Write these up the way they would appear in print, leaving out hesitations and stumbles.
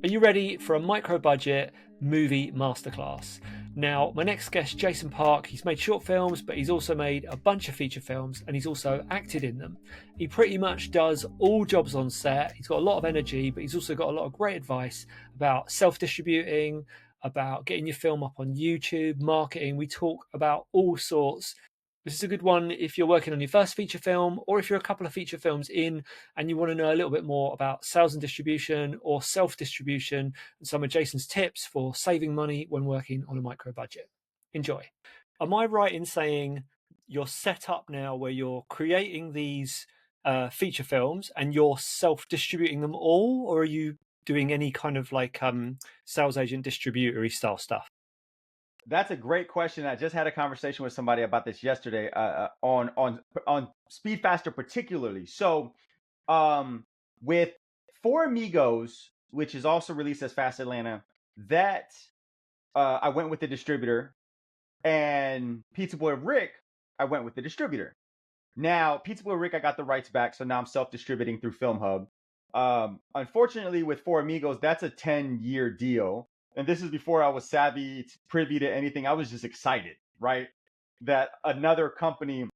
Are you ready for a micro-budget movie masterclass? Now, my next guest, Jason Park, he's made short films, but he's also made a bunch of feature films and he's also acted in them. He pretty much does all jobs on set. He's got a lot of energy, but he's also got a lot of great advice about self-distributing, about getting your film up on YouTube, marketing. We talk about all sorts. This is a good one if you're working on your first feature film, or if you're a couple of feature films in and you want to know a little bit more about sales and distribution or self-distribution and some of Jason's tips for saving money when working on a micro budget. Enjoy. Am I right in saying you're set up now where you're creating these feature films and you're self-distributing them all, or are you doing any kind of like sales agent distributory style stuff? That's a great question. I just had a conversation with somebody about this yesterday on Speed Faster particularly. So with Four Amigos, which is also released as Fast Atlanta, that I went with the distributor, and Pizza Boy Rick, I went with the distributor. Now, Pizza Boy Rick, I got the rights back, so now I'm self-distributing through Film Hub. Unfortunately, with Four Amigos, that's a 10-year deal. And this is before I was savvy, privy to anything. I was just excited, right? That another company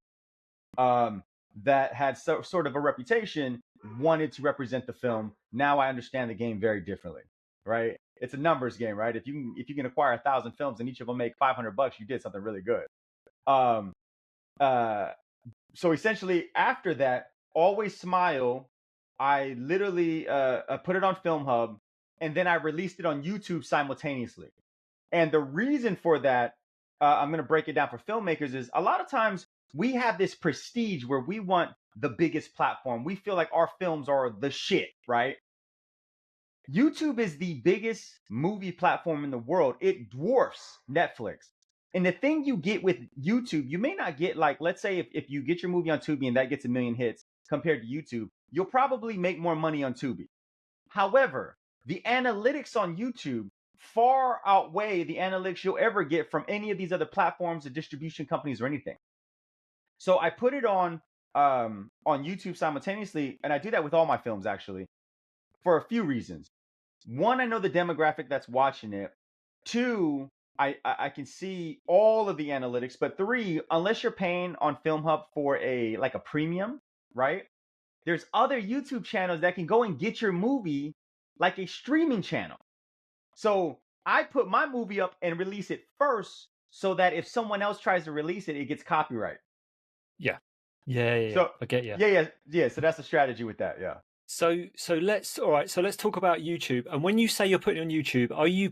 that had sort of a reputation wanted to represent the film. Now I understand the game very differently, right? It's a numbers game, right? If you can acquire 1,000 films and each of them make $500, you did something really good. So essentially, after that, Always Smile, I literally put it on Film Hub. And then I released it on YouTube simultaneously. And the reason for that, I'm going to break it down for filmmakers, is a lot of times we have this prestige where we want the biggest platform. We feel like our films are the shit, right? YouTube is the biggest movie platform in the world. It dwarfs Netflix. And the thing you get with YouTube, you may not get, like, let's say if you get your movie on Tubi and that gets 1 million hits compared to YouTube, you'll probably make more money on Tubi. However, the analytics on YouTube far outweigh the analytics you'll ever get from any of these other platforms or distribution companies or anything. So I put it on YouTube simultaneously, and I do that with all my films actually, for a few reasons. One, I know the demographic that's watching it. Two, I can see all of the analytics. But three, unless you're paying on Film Hub for a premium, right? There's other YouTube channels that can go and get your movie like a streaming channel. So I put my movie up and release it first so that if someone else tries to release it, it gets copyright. Yeah. So I get you. Yeah. So that's the strategy with that. Yeah. So let's talk about YouTube. And when you say you're putting it on YouTube, are you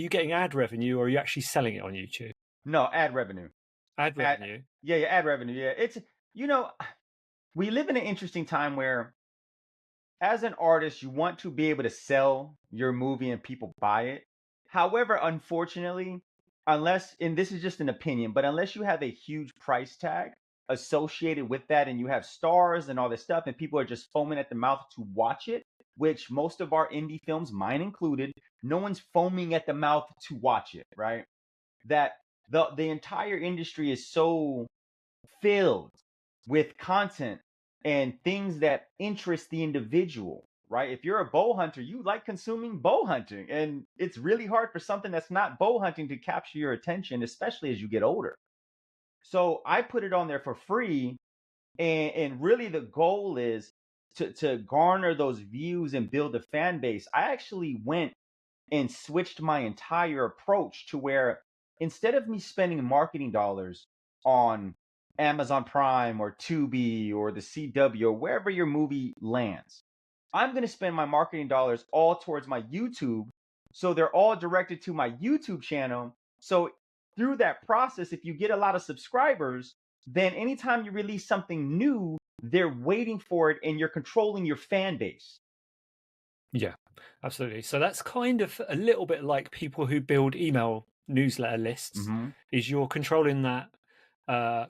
getting ad revenue, or are you actually selling it on YouTube? No, ad revenue. Ad revenue. Ad revenue. Yeah. It's, we live in an interesting time where, as an artist, you want to be able to sell your movie and people buy it. However, unfortunately, and this is just an opinion, but unless you have a huge price tag associated with that and you have stars and all this stuff and people are just foaming at the mouth to watch it, which most of our indie films, mine included, no one's foaming at the mouth to watch it, right? That the entire industry is so filled with content and things that interest the individual, right? If you're a bow hunter, you like consuming bow hunting, and it's really hard for something that's not bow hunting to capture your attention, especially as you get older. So I put it on there for free, and really the goal is to garner those views and build a fan base. I actually went and switched my entire approach to where, instead of me spending marketing dollars on Amazon Prime or Tubi or the CW or wherever your movie lands, I'm going to spend my marketing dollars all towards my YouTube. So they're all directed to my YouTube channel. So through that process, if you get a lot of subscribers, then anytime you release something new, they're waiting for it and you're controlling your fan base. Yeah, absolutely. So that's kind of a little bit like people who build email newsletter lists. Is you're controlling that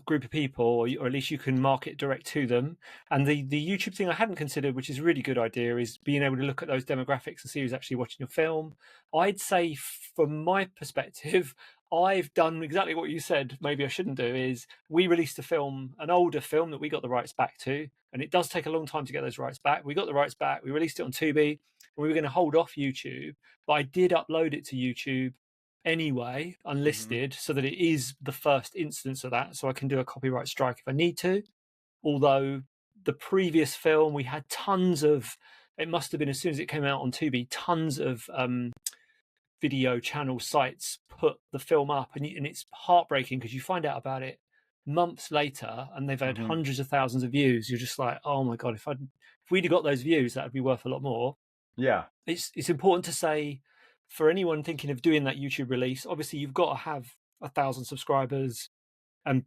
group of people, or at least you can market direct to them. And the YouTube thing I hadn't considered, which is a really good idea, is being able to look at those demographics and see who's actually watching your film. I'd say, from my perspective, I've done exactly what you said maybe I shouldn't do. Is we released a film, an older film that we got the rights back to, and it does take a long time to get those rights back. We got the rights back, we released it on Tubi, We were going to hold off YouTube, but I did upload it to YouTube anyway, Hmm. unlisted, so that it is the first instance of that. So I can do a copyright strike if I need to. Although the previous film, we had tons of, it must have been as soon as it came out on Tubi, tons of video channel sites put the film up, and it's heartbreaking because you find out about it months later and they've had Hmm. hundreds of thousands of views. You're just like, oh my god, if we'd have got those views, that would be worth a lot more. Yeah. It's important to say, for anyone thinking of doing that YouTube release, obviously you've got to have 1,000 subscribers and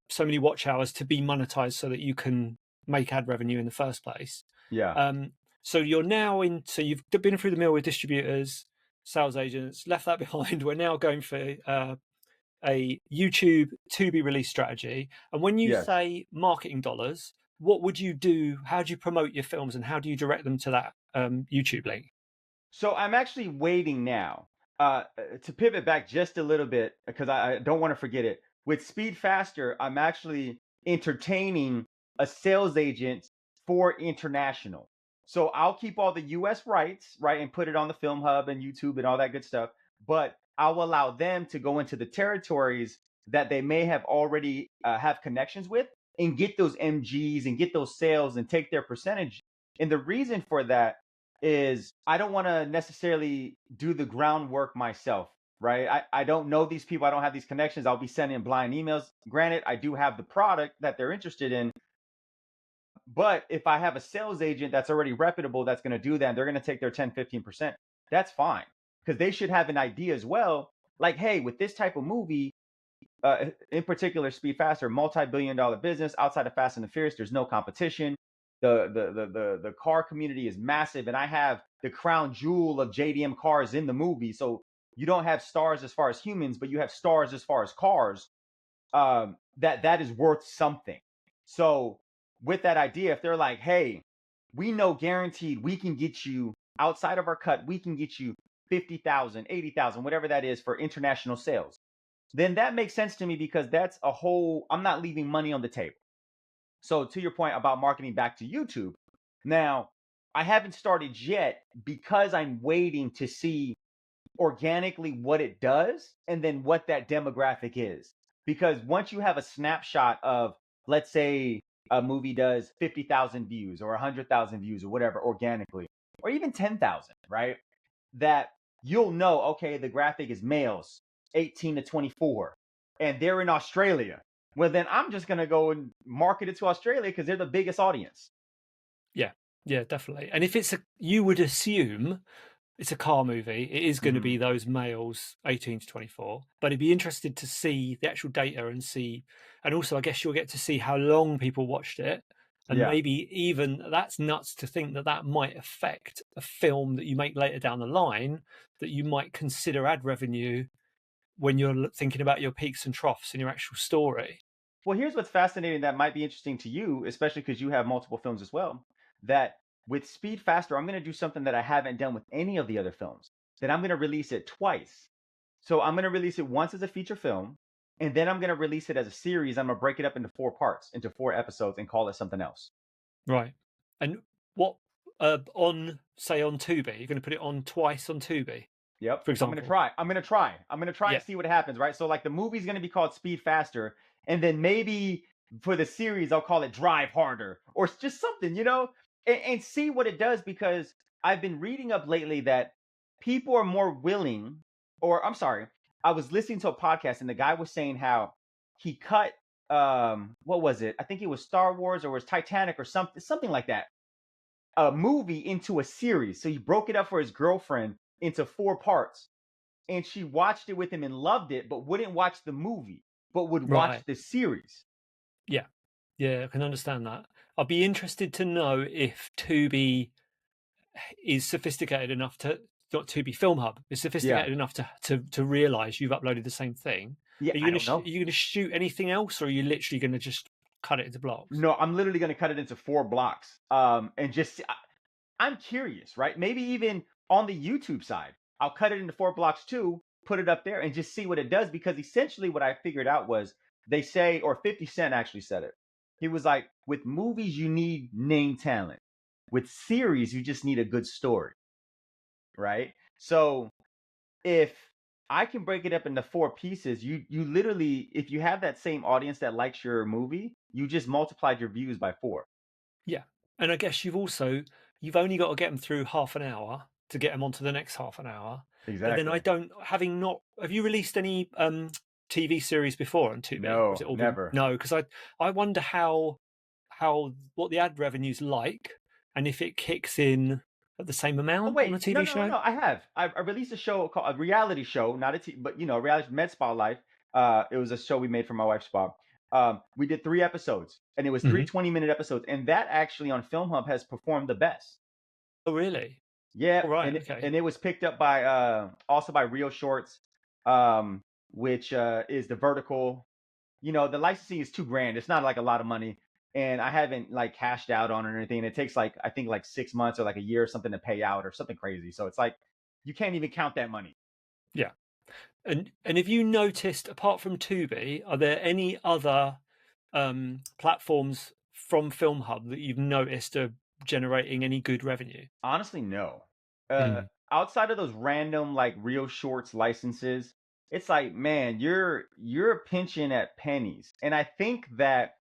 so many watch hours to be monetized so that you can make ad revenue in the first place. Yeah. Um, so you're now in. So you've been through the mill with distributors, sales agents, left that behind. We're now going for a YouTube to be released strategy. And when you Yes. say marketing dollars, what would you do? How do you promote your films, and how do you direct them to that YouTube link? So I'm actually waiting now to pivot back just a little bit because I don't want to forget it. With Speed Faster, I'm actually entertaining a sales agent for international. So I'll keep all the US rights, right, and put it on the Film Hub and YouTube and all that good stuff. But I'll allow them to go into the territories that they may have already have connections with and get those MGs and get those sales and take their percentage. And the reason for that is I don't want to necessarily do the groundwork myself, right? I don't know these people. I don't have these connections. I'll be sending blind emails. Granted, I do have the product that they're interested in, but if I have a sales agent that's already reputable that's going to do that, and they're going to take their 10, 15%, that's fine. Because they should have an idea as well. Like, hey, with this type of movie, in particular, Speed Faster, multi-billion-dollar business outside of Fast and the Furious. There's no competition. The car community is massive, and I have the crown jewel of JDM cars in the movie. So you don't have stars as far as humans, but you have stars as far as cars. That is worth something. So with that idea, if they're like, hey, we know guaranteed we can get you outside of our cut, we can get you 50,000, 80,000, whatever that is for international sales, then that makes sense to me because that's a whole, I'm not leaving money on the table. So to your point about marketing back to YouTube, now I haven't started yet because I'm waiting to see organically what it does and then what that demographic is. Because once you have a snapshot of, let's say a movie does 50,000 views or 100,000 views or whatever organically, or even 10,000, right? That you'll know, okay, the graphic is males 18 to 24 and they're in Australia. Well, then I'm just going to go and market it to Australia because they're the biggest audience. Yeah, yeah, definitely. And if you would assume it's a car movie, it is going to Mm-hmm. be those males 18 to 24. But it'd be interested to see the actual data and see, and also I guess you'll get to see how long people watched it. And Yeah. maybe even that's nuts to think that that might affect a film that you make later down the line, that you might consider ad revenue when you're thinking about your peaks and troughs in your actual story. Well, here's what's fascinating that might be interesting to you, especially because you have multiple films as well. That with Speed Faster, I'm going to do something that I haven't done with any of the other films. That I'm going to release it twice. So I'm going to release it once as a feature film, and then I'm going to release it as a series. I'm going to break it up into 4 parts, into 4 episodes, and call it something else. Right. And what on say on Tubi, you're going to put it on twice on Tubi, Yep. for I'm gonna example. try. I'm gonna try. I'm gonna try Yeah. and see what happens, right? So like the movie's gonna be called Speed Faster, and then maybe for the series I'll call it Drive Harder or just something, and see what it does because I've been reading up lately that people are more willing, or I'm sorry, I was listening to a podcast and the guy was saying how he cut what was it? I think it was Star Wars or it was Titanic or something like that. A movie into a series. So he broke it up for his girlfriend into 4 parts and she watched it with him and loved it, but wouldn't watch the movie, but would watch Right. the series. Yeah. Yeah, I can understand that. I'd be interested to know if Tubi is sophisticated enough to, not Tubi, Film Hub is Yeah. sophisticated enough to realize you've uploaded the same thing. Yeah, Are you I gonna don't know. are you gonna shoot anything else, or are you literally gonna just cut it into blocks? No, I'm literally going to cut it into 4 blocks. And just, I'm curious, right? Maybe even on the YouTube side, I'll cut it into 4 blocks too, put it up there and just see what it does. Because essentially what I figured out was they say, or 50 Cent actually said it. He was like, with movies, you need name talent. With series, you just need a good story. right? So if I can break it up into 4 pieces, you literally, if you have that same audience that likes your movie, you just multiplied your views by 4. Yeah. And I guess you've only got to get them through half an hour to get them onto the next half an hour. But then I Exactly. don't having not have you released any TV series before on Tubi? Or has No, it all been never. no? Because I wonder how what the ad revenue's like and if it kicks in at the same Oh amount on a wait, no, TV no, show. no. I have. I released a show called a reality show, not a but a reality med spa life. It was a show we made for my wife's spa. We did 3 episodes, and it was three Hmm. 20-minute episodes, and that actually on Film Hub has performed the best. Oh really? Yeah, All right, and okay. it was picked up by also by Real Shorts, um, which is the vertical. The licensing is 2 grand. It's not like a lot of money, and I haven't like cashed out on it or anything. And it takes like I think like 6 months or like a year or something to pay out or something crazy. So it's like you can't even count that money. Yeah. And have you noticed, apart from Tubi, are there any other platforms from Film Hub that you've noticed are generating any good revenue? Honestly, no. Uh, Mm, outside of those random like Real Shorts licenses, it's like man, you're pinching at pennies, and I think that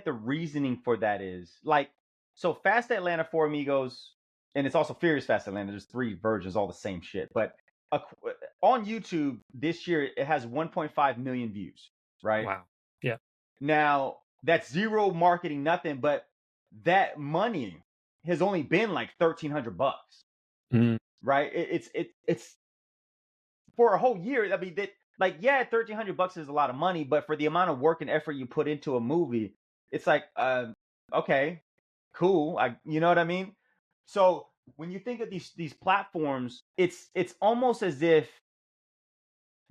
the reasoning for that is like, so Fast Atlanta, Four Amigos, and it's also Furious Fast Atlanta. There's 3 versions, all the same shit. But on YouTube this year, it has 1.5 million views, right? wow. Yeah. Now, that's zero marketing, nothing, but that money has only been like $1,300, Mm, right? It's for a whole year. I mean, that like yeah, $1,300 is a lot of money, but for the amount of work and effort you put into a movie, it's like okay, cool. You know what I mean? So when you think of these platforms, it's almost as if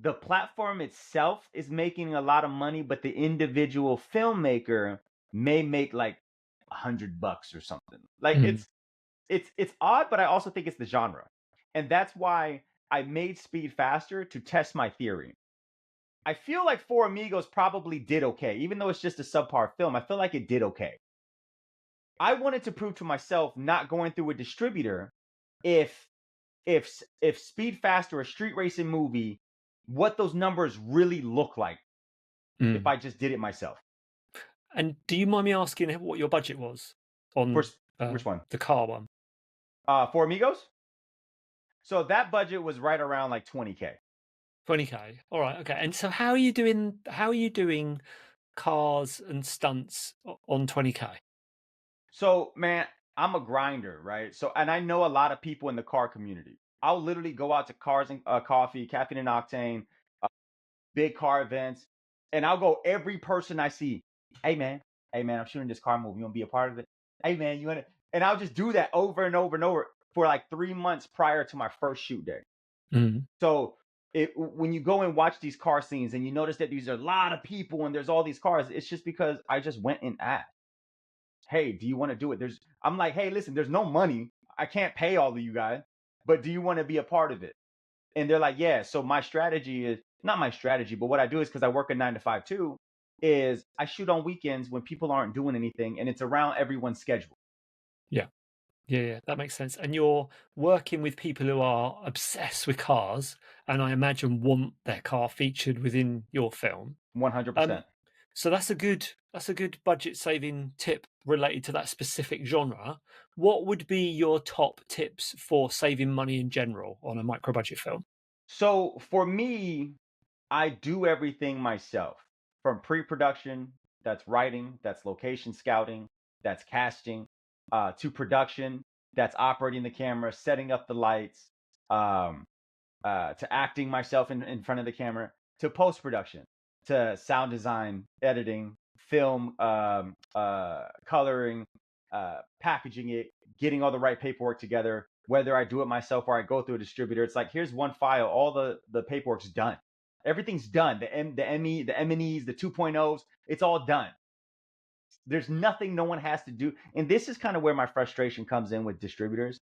the platform itself is making a lot of money, but the individual filmmaker may make like $100 or something. Like mm, it's odd, but I also think it's the genre, and that's why I made Speed Faster to test my theory. I feel like Four Amigos probably did okay, even though it's just a subpar film. I feel like it did okay. I wanted to prove to myself, not going through a distributor, if if Speed Faster, a street racing movie, what those numbers really look like if mm. I just did it myself. And do you mind me asking what your budget was For on which one? the car one? Four Amigos. So that budget was right around like 20K. 20K. All right, okay. And so how are you doing cars and stunts on 20K? So, man, I'm a grinder, right? So, and I know a lot of people in the car community. I'll literally go out to Cars and Coffee, Caffeine and Octane, uh, big car events, and I'll go every person I see. Hey, man. Hey, man, I'm shooting this car movie. You want to be a part of it? Hey, man, you want to? And I'll just do that over and over and over for like 3 months prior to my first shoot day. Mm, So, when you go and watch these car scenes and you notice that these are a lot of people and there's all these cars, it's just because I just went and asked, hey, do you want to do it? I'm like, hey, listen, there's no money. I can't pay all of you guys, but do you want to be a part of it? And they're like, yeah. So my strategy is not my strategy, but what I do is because I work a 9 to 5 too, is I shoot on weekends when people aren't doing anything and it's around everyone's schedule. yeah. Yeah, yeah, that makes sense. And you're working with people who are obsessed with cars, and I imagine want their car featured within your film. Um, 100%. so that's a good budget saving tip related to that specific genre. What would be your top tips for saving money in general on a micro budget film? So for me, I do everything myself from pre-production, that's writing, that's location scouting, that's casting, to production, that's operating the camera, setting up the lights, um, to acting myself in front of the camera, to post-production, to sound design, editing, film, coloring, packaging it, getting all the right paperwork together. Whether I do it myself or I go through a distributor, it's like here's one file, all the paperwork's done. Everything's done. The M&Es, the 2.0s, it's all done. There's nothing no one has to do. And this is kind of where my frustration comes in with distributors.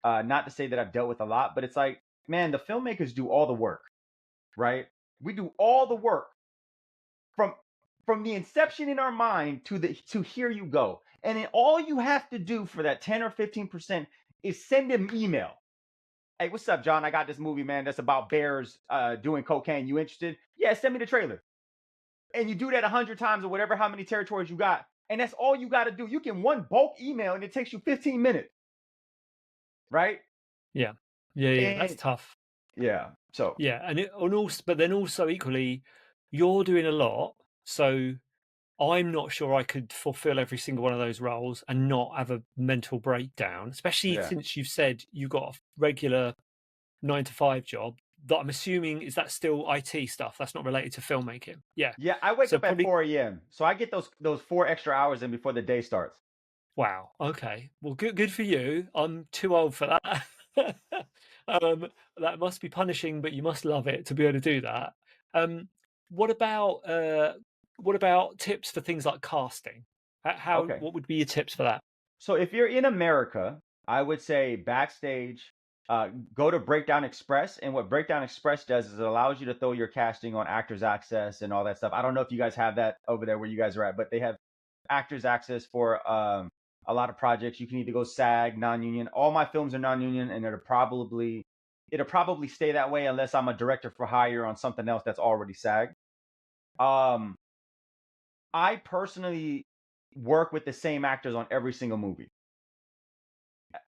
Not to say that I've dealt with a lot, but it's like, man, the filmmakers do all the work, right? We do all the work from from the inception in our mind to here you go. And then all you have to do for that 10 or 15% is send him email. Hey, what's up, John? I got this movie, man, that's about bears doing cocaine. You interested? Yeah, send me the trailer. And you do that 100 times or whatever, how many territories you got. And that's all you got to do. You can one bulk email and it takes you 15 minutes. Right? Yeah. Yeah. That's And tough. yeah. So Yeah. And also, but then also equally, you're doing a lot. So I'm not sure I could fulfill every single one of those roles and not have a mental breakdown, especially yeah. since you've said you've got a regular 9 to 5 job that I'm assuming is that still IT stuff. That's not related to filmmaking. Yeah. Yeah, I wake So up at probably 4 a.m. So I get those 4 extra hours in before the day starts. wow. Okay. Well, good for you. I'm too old for that. That must be punishing, but you must love it to be able to do that. Um, what about tips for things like casting? Okay. What would be your tips for that? So if you're in America, I would say backstage, go to Breakdown Express. And what Breakdown Express does is it allows you to throw your casting on Actors Access and all that stuff. I don't know if you guys have that over there where you guys are at, but they have Actors Access for a lot of projects. You can either go SAG, non-union. All my films are non-union, and it'll probably stay that way unless I'm a director for hire on something else that's already SAG. Um, I personally work with the same actors on every single movie.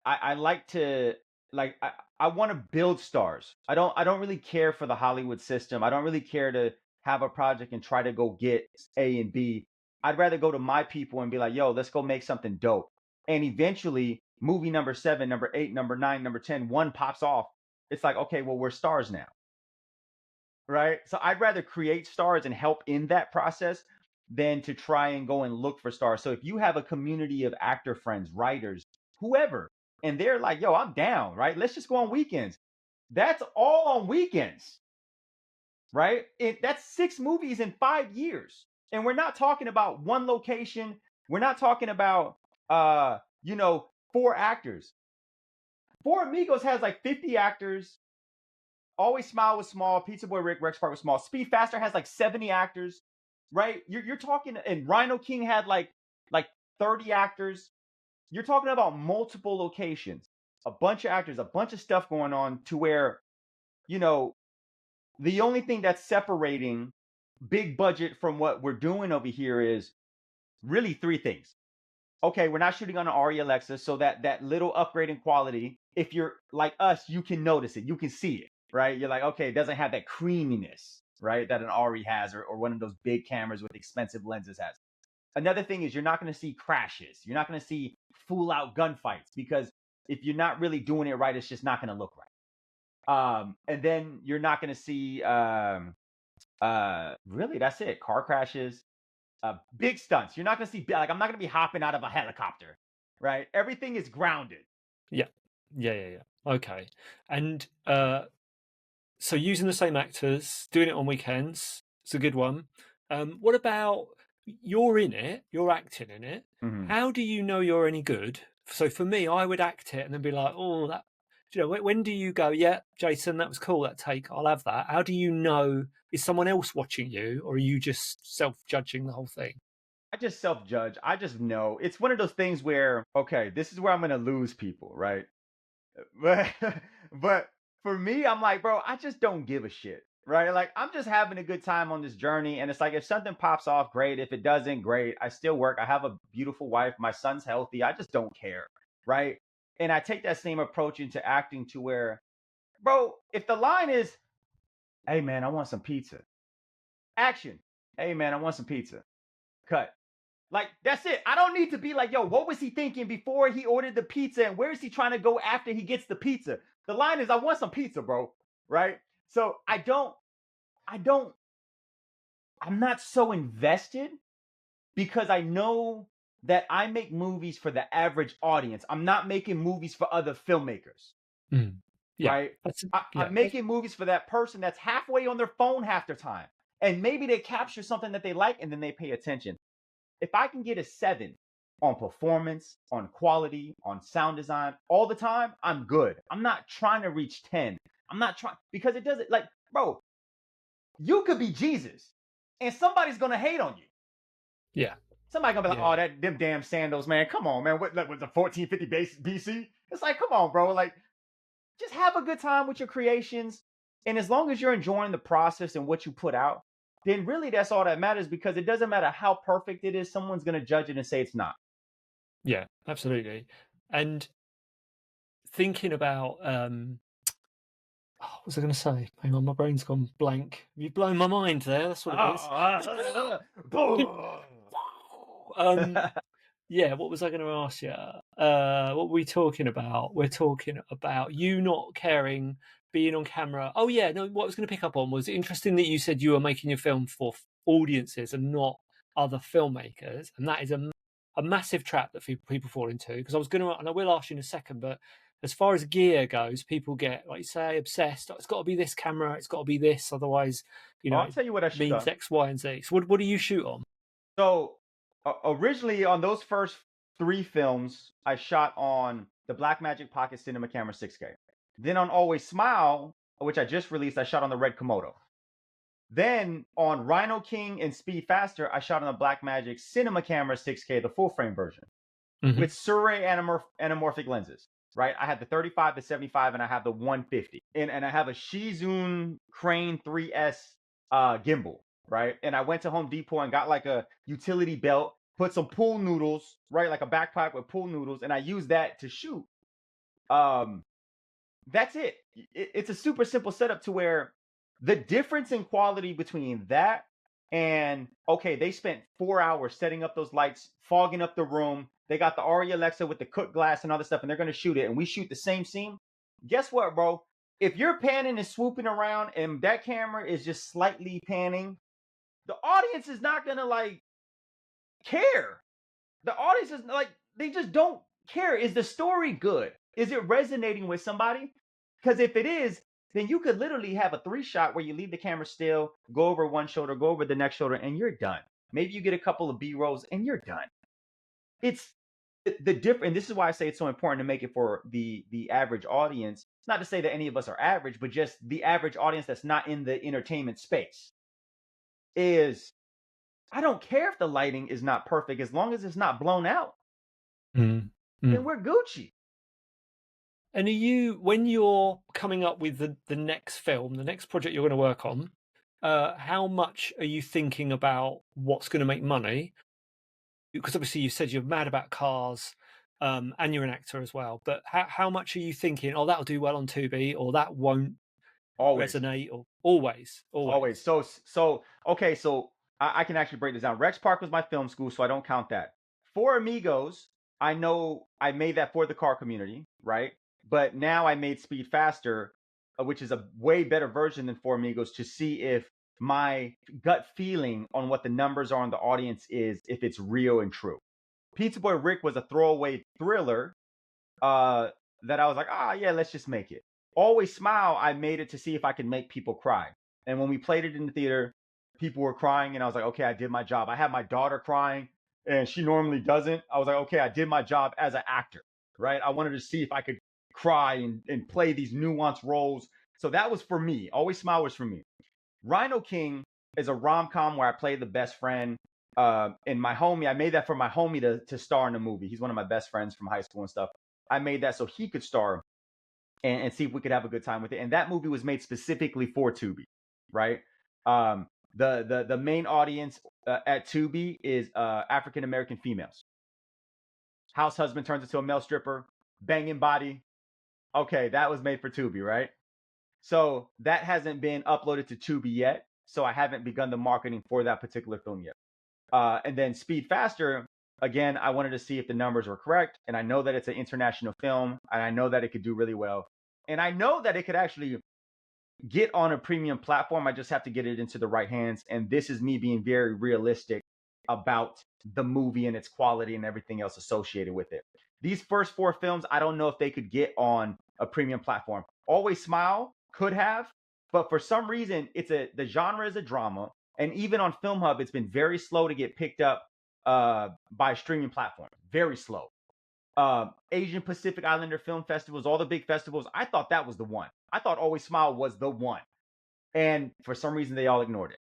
I like to like I want to build stars. I don't really care for the Hollywood system. I don't really care to have a project and try to go get A and B. I'd rather go to my people and be like, yo, let's go make something dope. And eventually, movie number 7, number 8, number 9, number 10, one pops off. It's like, okay, well, we're stars now. Right? So I'd rather create stars and help in that process than to try and go and look for stars. So if you have a community of actor friends, writers, whoever, and they're like, yo, I'm down, right? Let's just go on weekends. That's all on weekends, right? That's 6 movies in 5 years. And we're not talking about one location. We're not talking about 4 actors. Four Amigos has like 50 actors. Always Smile was small. Pizza Boy Rick Rex Park was small. Speed Faster has like 70 actors, right? You're talking, and Rhino King had like 30 actors. You're talking about multiple locations, a bunch of actors, a bunch of stuff going on to where, you know, the only thing that's separating big budget from what we're doing over here is really 3 things. Okay, we're not shooting on an RE Alexa, so that little upgrade in quality, if you're like us, you can notice it, you can see it, right? You're like, okay, it doesn't have that creaminess, right, that an RE has, or one of those big cameras with expensive lenses has. Another thing is you're not going to see crashes. You're not going to see full out gunfights because if you're not really doing it right, it's just not going to look right. And then you're not going to see really that's it. Car crashes, big stunts. You're not going to see like I'm not going to be hopping out of a helicopter, right? Everything is grounded. Yeah. Okay. And so using the same actors, doing it on weekends, it's a good one. What about you're in it, you're acting in it. Mhm. How do you know you're any good? So for me, I would act it and then be like, oh, that, when do you go, yeah, Jason, that was cool, that take, I'll have that. How do you know, is someone else watching you or are you just self-judging the whole thing? I just self-judge. I just know. It's one of those things where, okay, this is where I'm going to lose people, right? But but for me, I'm like, bro, I just don't give a shit. Right? Like I'm just having a good time on this journey. And it's like if something pops off, great. If it doesn't, great. I still work. I have a beautiful wife. My son's healthy. I just don't care. Right. And I take that same approach into acting to where, bro, if the line is, hey man, I want some pizza. Action. Hey man, I want some pizza. Cut. Like that's it. I don't need to be like, yo, what was he thinking before he ordered the pizza, and where is he trying to go after he gets the pizza? The line is, I want some pizza, bro. Right? So I don't, I'm not so invested because I know that I make movies for the average audience. I'm not making movies for other filmmakers, Mm. Yeah. right? That's, I'm yeah. making movies for that person that's halfway on their phone half their time. And maybe they capture something that they like and then they pay attention. If I can get a 7 on performance, on quality, on sound design all the time, I'm good. I'm not trying to reach 10. I'm not trying because it doesn't like, bro, you could be Jesus and somebody's gonna hate on you. Yeah. Somebody gonna be like, Yeah. oh, them damn sandals, man. Come on, man. What was the 1450 BC? It's like, come on, bro. Like, just have a good time with your creations. And as long as you're enjoying the process and what you put out, then really that's all that matters, because it doesn't matter how perfect it is, someone's going to judge it and say it's not. Yeah, absolutely. And thinking about what was I going to say? Hang on, my brain's gone blank. You've blown my mind there. That's what it is. Yeah, what was I going to ask you? What were we talking about? We're talking about you not caring, being on camera. Oh yeah, no. What I was going to pick up on was interesting that you said you were making your film for audiences and not other filmmakers, and that is a massive trap that people fall into. Because I was going to, and I will ask you in a second, but as far as gear goes, people get, like you say, obsessed. Oh, it's got to be this camera. It's got to be this. Otherwise, I'll it tell you what I shoot means on. X, Y, and Z. So what do you shoot on? So originally on those first 3 films, I shot on the Blackmagic Pocket Cinema Camera 6K. Then on Always Smile, which I just released, I shot on the Red Komodo. Then on Rhino King and Speed Faster, I shot on the Blackmagic Cinema Camera 6K, the full frame version, Mm-hmm. with Surrey anamorphic lenses. Right, I have the 35, the 75, and I have the 150, and I have a Shizun Crane 3S gimbal. Right, and I went to Home Depot and got like a utility belt, put some pool noodles, right, like a backpack with pool noodles, and I used that to shoot. That's it. It's a super simple setup to where the difference in quality between that and, okay, they spent 4 hours setting up those lights, fogging up the room. They got the Arri Alexa with the cooked glass and other stuff, and they're going to shoot it. And we shoot the same scene. Guess what, bro? If you're panning and swooping around and that camera is just slightly panning, the audience is not going to like care. The audience is like, they just don't care. Is the story good? Is it resonating with somebody? Because if it is, then you could literally have a 3 shot where you leave the camera still, go over one shoulder, go over the next shoulder, and you're done. Maybe you get a couple of B rolls and you're done. It's the different. And this is why I say it's so important to make it for the average audience. It's not to say that any of us are average, but just the average audience that's not in the entertainment space. Is, I don't care if the lighting is not perfect, as long as it's not blown out, then we're Gucci. And when you're coming up with the next film, the next project you're going to work on, how much are you thinking about what's going to make money? Because obviously you said you're mad about cars, and you're an actor as well. But how much are you thinking, oh, that'll do well on Tubi, or that won't Always. resonate, or always? So okay, so I can actually break this down. Rex Park was my film school, so I don't count that. Four Amigos, I know I made that for the car community, right? But now I made Speed Faster, which is a way better version than Four Amigos, to see if my gut feeling on what the numbers are on the audience is, if it's real and true. Pizza Boy Rick was a throwaway thriller that I was like, yeah, let's just make it. Always Smile, I made it to see if I could make people cry. And when we played it in the theater, people were crying, and I was like, okay, I did my job. I had my daughter crying, and she normally doesn't. I was like, okay, I did my job as an actor, right? I wanted to see if I could cry and play these nuanced roles. So that was for me. Always Smile was for me. Rhino King is a rom-com where I play the best friend. And my homie, I made that for my homie to star in the movie. He's one of my best friends from high school and stuff. I made that so he could star and see if we could have a good time with it. And that movie was made specifically for Tubi, right? The main audience at Tubi is African American females. House husband turns into a male stripper, banging body. Okay, that was made for Tubi, right? So that hasn't been uploaded to Tubi yet. So I haven't begun the marketing for that particular film yet. And then Speed Faster, again, I wanted to see if the numbers were correct. And I know that it's an international film, and I know that it could do really well. And I know that it could actually get on a premium platform. I just have to get it into the right hands. And this is me being very realistic about the movie and its quality and everything else associated with it. These first 4 films, I don't know if they could get on a premium platform. Always Smile could have, but for some reason, the genre is a drama. And even on Film Hub, it's been very slow to get picked up by streaming platforms. Very slow. Asian Pacific Islander Film Festivals, all the big festivals, I thought that was the one. I thought Always Smile was the one. And for some reason, they all ignored it.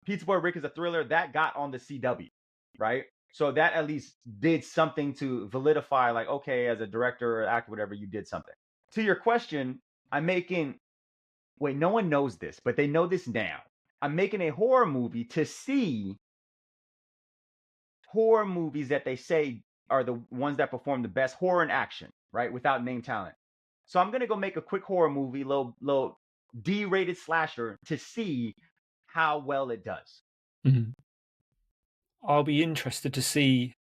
Pizza Boy Rick is a thriller that got on the CW, right? So that at least did something to validify, like, okay, as a director or actor, whatever, you did something. To your question, I'm making, wait, no one knows this, but they know this now. I'm making a horror movie to see horror movies that they say are the ones that perform the best horror and action, right? Without name talent. So I'm gonna go make a quick horror movie, low D-rated slasher to see how well it does. Mhm. I'll be interested to see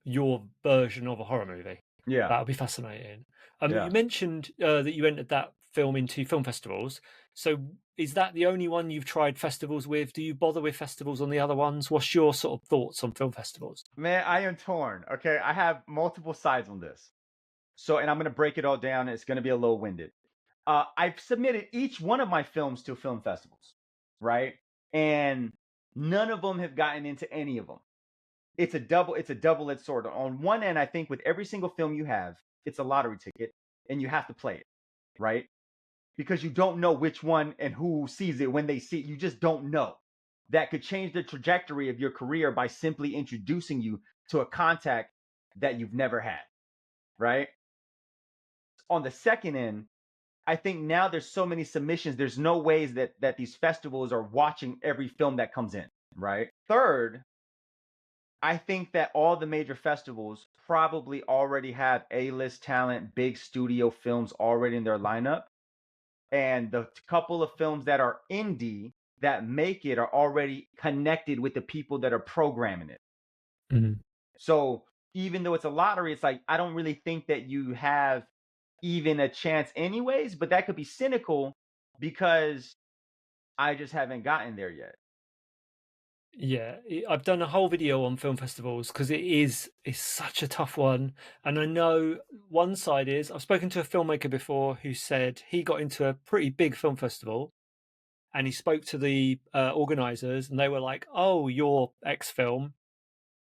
your version of a horror movie. Yeah, That'll be fascinating. You yeah. mentioned that you entered that film into film festivals. So is that the only one you've tried festivals with? Do you bother with festivals on the other ones? What's your sort of thoughts on film festivals? Man, I am torn. Okay, I have multiple sides on this. So, and I'm gonna break it all down. It's gonna be a little winded. I've submitted each one of my films to film festivals, right? And none of them have gotten into any of them. It's a double-edged sword. On one end, I think with every single film you have, it's a lottery ticket and you have to play it, right? Because you don't know which one and who sees it when they see it. You just don't know. That could change the trajectory of your career by simply introducing you to a contact that you've never had, right? On the second end, I think now there's so many submissions, there's no ways that these festivals are watching every film that comes in, right? Third, I think that all the major festivals probably already have A-list talent, big studio films already in their lineup. And the couple of films that are indie that make it are already connected with the people that are programming it. Mhm. So even though it's a lottery, it's like I don't really think that you have even a chance anyways, but that could be cynical because I just haven't gotten there yet. Yeah, I've done a whole video on film festivals because it's such a tough one. And I know one side is I've spoken to a filmmaker before who said he got into a pretty big film festival and he spoke to the organizers and they were like, "Oh, your X film,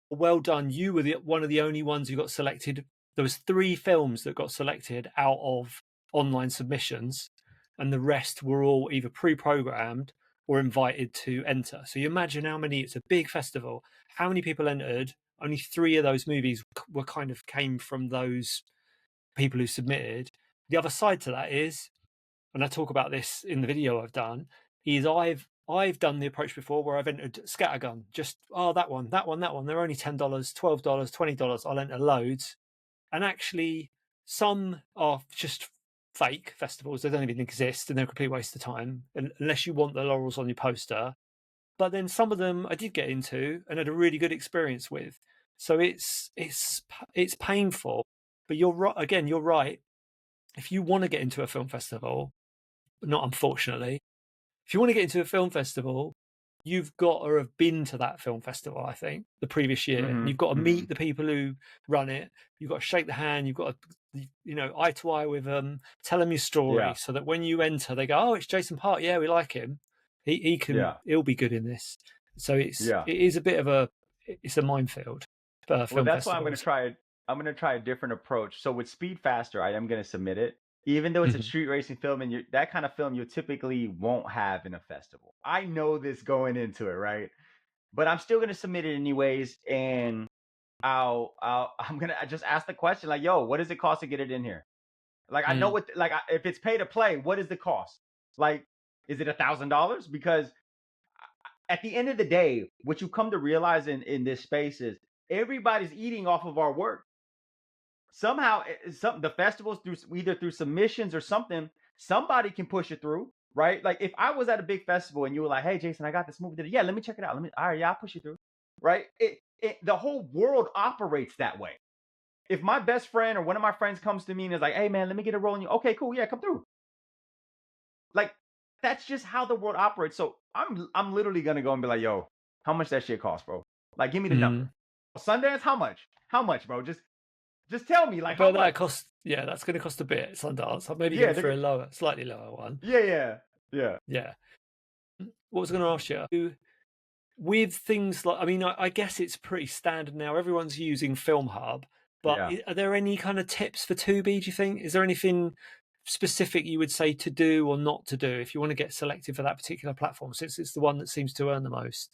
well done. You were one of the only ones who got selected. There was 3 films that got selected out of online submissions, and the rest were all either pre-programmed or invited to enter. So you imagine how many. It's a big festival. How many people entered? Only 3 of those movies were kind of came from those people who submitted. The other side to that is, and I talk about this in the video I've done, is I've done the approach before where I've entered scattergun, just that one, that one, that one. They're only $10, $12, $20. I'll enter loads. And actually some are just fake festivals. They don't even exist and they're a complete waste of time unless you want the laurels on your poster. But then some of them I did get into and had a really good experience with. So it's painful. But you're right again, you're right. If you want to get into a film festival, but not unfortunately, if you want to get into a film festival, you've got to have been to that film festival, I think, the previous year. And Mm-hmm. you've got to Mm-hmm. meet the people who run it. You've got to shake the hand. You've got to, eye to eye with them, tell them your story Yeah. so that when you enter, they go, "Oh, it's Jason Park. Yeah, we like him. Yeah. He'll be good in this." So Yeah. it is a bit of it's a minefield for Well, film that's why I'm gonna festivals. try it. I'm gonna try a different approach. So with Speed Faster, I am gonna submit it, even though it's a Mhm. street racing film, and that kind of film you typically won't have in a festival. I know this going into it, right? But I'm still gonna submit it anyways, and I'm gonna just ask the question like, "Yo, what does it cost to get it in here?" Like I know Mm. what like if it's pay to play, what is the cost? Like, is it $1,000? Because at the end of the day, what you come to realize in this space is everybody's eating off of our work somehow. Some the festivals through either through submissions or something, somebody can push it through, right? Like if I was at a big festival and you were like, "Hey, Jason, I got this movie today. Yeah, let me check it out. Let me. All right, yeah, I'll push you through." Right? The whole world operates that way. If my best friend or one of my friends comes to me and is like, "Hey, man, let me get a role in you." Okay, cool. Yeah, come through. Like that's just how the world operates. So I'm literally gonna go and be like, "Yo, how much that shit cost, bro? Like, give me the number. Mm. Sundance, how much? How much, bro? Just tell me, like, how But that much?" costs, yeah, that's going to cost a bit. Sundance. I'll maybe Yeah, go for a lower, slightly lower one. yeah, yeah, yeah, Yeah. What was I going to ask you? With things like, I mean, I guess it's pretty standard now. Everyone's using Film Hub, but yeah. are there any kind of tips for Tubi? Do you think? Is there anything specific you would say to do or not to do if you want to get selected for that particular platform, since it's the one that seems to earn the most?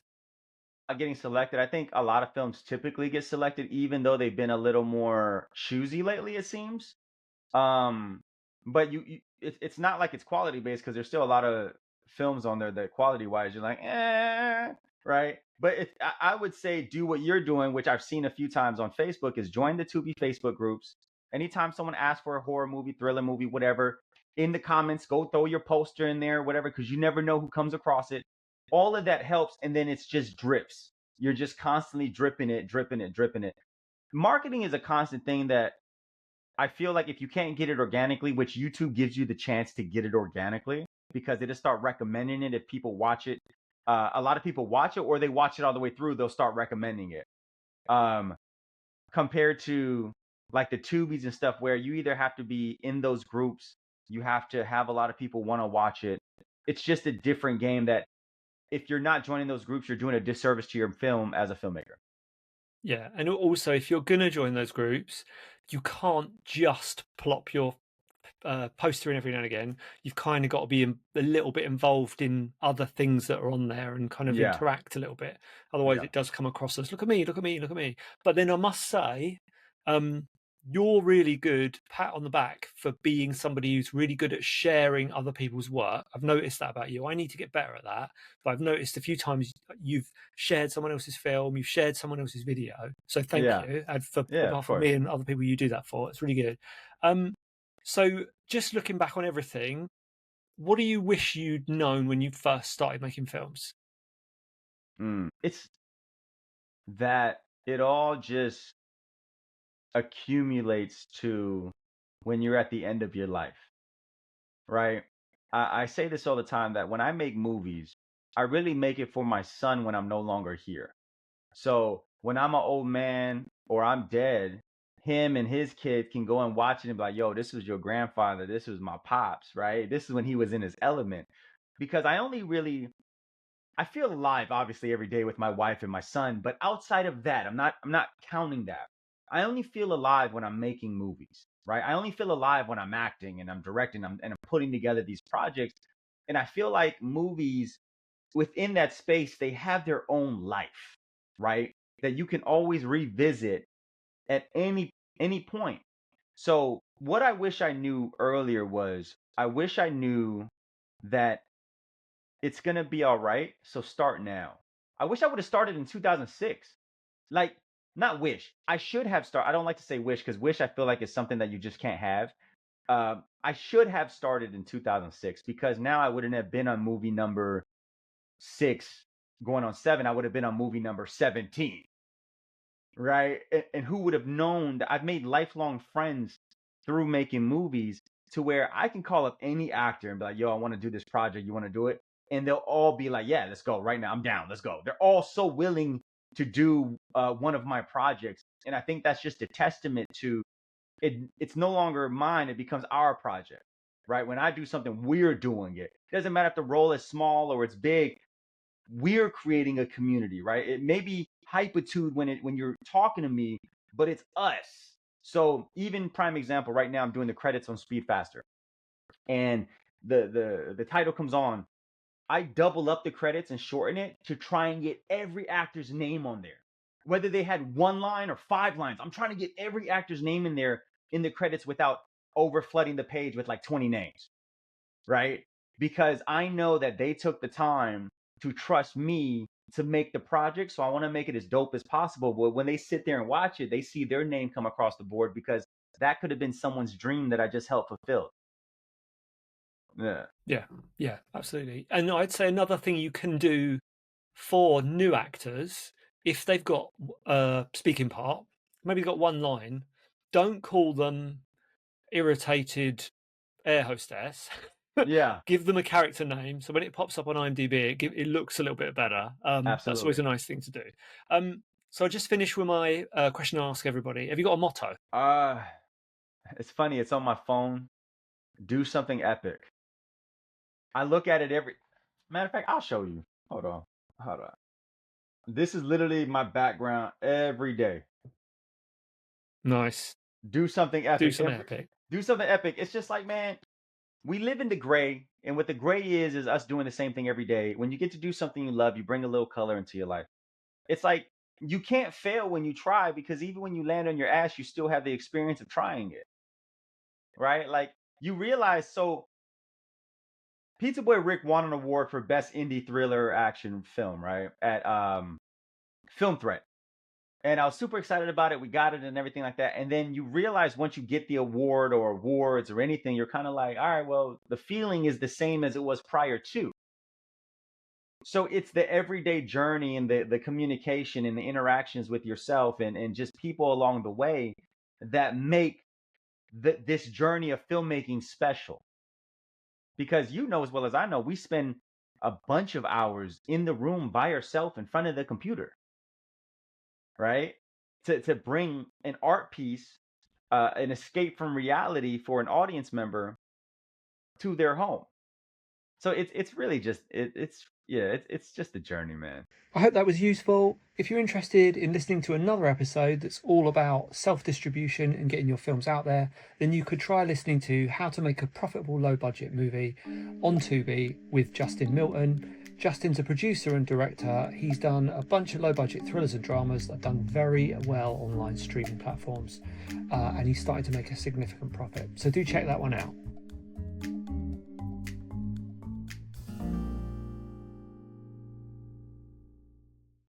getting selected. I think a lot of films typically get selected, even though they've been a little more choosy lately, it seems. Um, but it's not like it's quality based because there's still a lot of films on there that quality wise you're like, right? But I would say do what you're doing, which I've seen a few times on Facebook, is join the Tubi Facebook groups. Anytime someone asks for a horror movie, thriller movie, whatever, in the comments, go throw your poster in there, whatever, because you never know who comes across it. All of that helps, and then it's just drips. You're just constantly dripping it, dripping it, dripping it. Marketing is a constant thing that I feel like if you can't get it organically, which YouTube gives you the chance to get it organically, because it'll start recommending it if people watch it. A lot of people watch it, or they watch it all the way through. They'll start recommending it. Um, Compared to like the Tubies and stuff, where you either have to be in those groups, you have to have a lot of people want to watch it. It's just a different game that if you're not joining those groups, you're doing a disservice to your film as a filmmaker. Yeah, and also if you're gonna join those groups, you can't just plop your poster in every now and again. You've kind of got to be a little bit involved in other things that are on there and kind of Yeah, interact a little bit. Otherwise, yeah. it does come across as look at me, look at me, look at me. But then I must say, you're really good. Pat on the back for being somebody who's really good at sharing other people's work. I've noticed that about you. I need to get better at that. But I've noticed a few times you've shared someone else's film, you've shared someone else's video. So thank Yeah, you. And for yeah, of behalf of course. me and other people you do that for, it's really good. So just looking back on everything, what do you wish you'd known when you first started making films? It's that it all just accumulates to when you're at the end of your life, right? I say this all the time that when I make movies, I really make it for my son when I'm no longer here. So when I'm an old man or I'm dead, him and his kid can go and watch it and be like, yo, this was your grandfather. This was my pops, right? This is when he was in his element. Because I feel alive obviously every day with my wife and my son, but outside of that, I'm not counting that. I only feel alive when I'm making movies, right? I only feel alive when I'm acting and I'm directing and I'm putting together these projects. And I feel like movies within that space, they have their own life, right? That you can always revisit at any point. So what I wish I knew earlier was I wish I knew that it's gonna be all right. So start now. I wish I would have started in 2006. Like, not wish. I should have started. I don't like to say wish because wish I feel like is something that you just can't have. I should have started in 2006 because now I wouldn't have been on movie number 6 going on 7. I would have been on movie number 17, right? And who would have known that I've made lifelong friends through making movies to where I can call up any actor and be like, yo, I want to do this project. You want to do it? And they'll all be like, yeah, let's go right now. I'm down. Let's go. They're all so willing to do one of my projects. And I think that's just a testament to it. It's no longer mine. It becomes our project, right? When I do something, we're doing it. It doesn't matter if the role is small or it's big, we're creating a community, right? It may be hypitude when you're talking to me, but it's us. So even prime example, right now I'm doing the credits on Speed Faster, and the title comes on. I double up the credits and shorten it to try and get every actor's name on there, whether they had one line or 5 lines. I'm trying to get every actor's name in there in the credits without over flooding the page with like 20 names, right? Because I know that they took the time to trust me to make the project. So I want to make it as dope as possible. But when they sit there and watch it, they see their name come across the board because that could have been someone's dream that I just helped fulfill. Yeah. Yeah, yeah, absolutely. And I'd say another thing you can do for new actors, if they've got a speaking part, maybe they've got one line, don't call them irritated air hostess. Yeah, Give them a character name, so when it pops up on IMDb, it looks a little bit better. That's always absolutely. a nice thing to do. So I just finished with my question I ask everybody. Have you got a motto? Uh it's funny, it's on my phone. Do something epic. I look at it every matter of fact, I'll show you. Hold on. Hold on. This is literally my background every day. Nice. Do something Do epic. some epic. Do something epic. It's just like, man, we live in the gray, and what the gray is us doing the same thing every day. When you get to do something you love, you bring a little color into your life. It's like you can't fail when you try, because even when you land on your ass, you still have the experience of trying it, right? Like you realize, so Pizza Boy Rick won an award for best indie thriller action film, right? At Film Threat. And I was super excited about it. We got it and everything like that. And then you realize once you get the award or awards or anything, you're kind of like, all right, well, the feeling is the same as it was prior to. So it's the everyday journey and the communication and the interactions with yourself and just people along the way that make this journey of filmmaking special. Because you know as well as I know, we spend a bunch of hours in the room by ourselves in front of the computer, right? To bring an art piece, an escape from reality for an audience member to their home. So it's really just it's just a journey, man. I hope that was useful. If you're interested in listening to another episode that's all about self-distribution and getting your films out there, then you could try listening to How to Make a Profitable Low-Budget Movie on Tubi with Justin Milton. Justin's a producer and director. He's done a bunch of low-budget thrillers and dramas that have done very well on online streaming platforms, and he's starting to make a significant profit. So do check that one out.